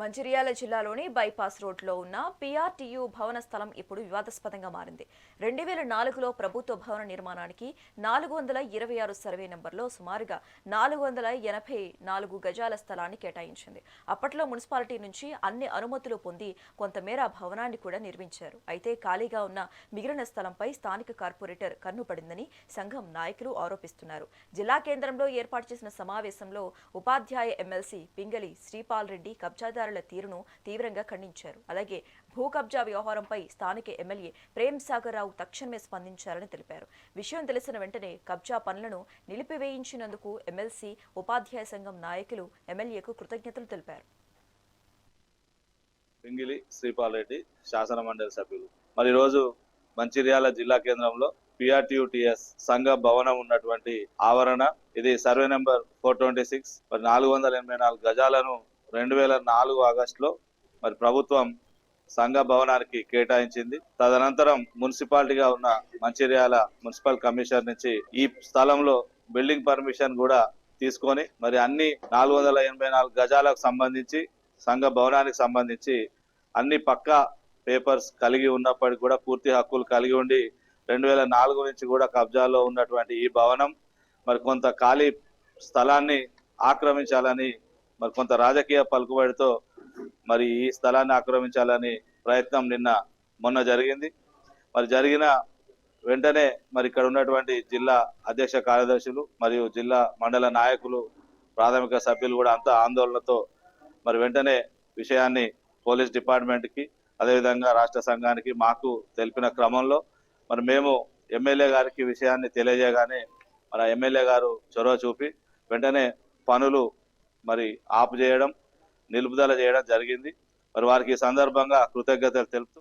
మంచిర్యాల జిల్లాలోని బైపాస్ రోడ్లో ఉన్న పీఆర్టీయూ భవన స్థలం ఇప్పుడు వివాదాస్పదంగా మారింది. 2004లో ప్రభుత్వ భవన నిర్మాణానికి 426 సర్వే నంబర్లో సుమారుగా 484 గజాల స్థలాన్ని కేటాయించింది. అప్పట్లో మున్సిపాలిటీ నుంచి అన్ని అనుమతులు పొంది కొంతమేర భవనాన్ని కూడా నిర్మించారు. అయితే ఖాళీగా ఉన్న మిగిలిన స్థలంపై స్థానిక కార్పొరేటర్ కన్నుపడిందని సంఘం నాయకులు ఆరోపిస్తున్నారు. జిల్లా కేంద్రంలో ఏర్పాటు చేసిన సమావేశంలో ఉపాధ్యాయ ఎమ్మెల్సీ పింగళి శ్రీపాల్ రెడ్డి కబ్జాదారుల తీరును తీవ్రంగా ఖండించారు. అలాగే భూ కబ్జా వ్యవహారంపై స్థానిక ఎమ్మెల్యే ప్రేమ్ సాగర్ రావు తక్షణమే స్పందించారని తెలిపారు. విషయం తెలిసిన వెంటనే కబ్జా పనులను నిలిపివేయించినందుకు ఎమ్మెల్సీ ఉపాధ్యాయ సంఘం నాయకులు ఎమ్మెల్యేకు కృతజ్ఞతలు తెలిపారు. పింగిలి శ్రీపాల్ రెడ్డి శాసన మండలి సభ్యులు. మరి రోజు మంచిర్యాల జిల్లా కేంద్రంలో పిఆర్టీయూటీఎస్ సంఘ భవనం ఉన్నటువంటి ఆవరణ, ఇది సర్వే నెంబర్ 426 మరి 484 గజాలను 2004 ఆగస్టులో మరి ప్రభుత్వం సంఘ భవనానికి కేటాయించింది. తదనంతరం మున్సిపాలిటీగా ఉన్న మంచిర్యాల మున్సిపల్ కమిషనర్ నుంచి ఈ స్థలంలో బిల్డింగ్ పర్మిషన్ కూడా తీసుకొని మరి అన్ని 484 గజాలకు సంబంధించి సంఘ భవనానికి సంబంధించి అన్ని పక్కా పేపర్స్ కలిగి ఉన్నప్పటికీ కూడా పూర్తి హక్కులు కలిగి ఉండి 2004 నుంచి కూడా కబ్జాలో ఉన్నటువంటి ఈ భవనం మరి కొంత ఖాళీ స్థలాన్ని ఆక్రమించాలని మరి కొంత రాజకీయ పలుకుబడితో మరి ఈ స్థలాన్ని ఆక్రమించాలని ప్రయత్నం మొన్న జరిగింది. మరి జరిగిన వెంటనే మరి ఇక్కడ ఉన్నటువంటి జిల్లా అధ్యక్ష కార్యదర్శులు మరియు జిల్లా మండల నాయకులు, ప్రాథమిక సభ్యులు కూడా అంతా ఆందోళనతో మరి వెంటనే విషయాన్ని పోలీస్ డిపార్ట్మెంట్కి అదేవిధంగా రాష్ట్ర సంఘానికి మాకు తెలిపిన క్రమంలో మరి మేము ఎమ్మెల్యే గారికి విషయాన్ని తెలియజేయగానే మన ఎమ్మెల్యే గారు చొరవ చూపి వెంటనే పనులు మరి ఆపు చేయడం, నిలుపుదల చేయడం జరిగింది. మరి వారికి ఈ సందర్భంగా కృతజ్ఞతలు తెలుపుతూ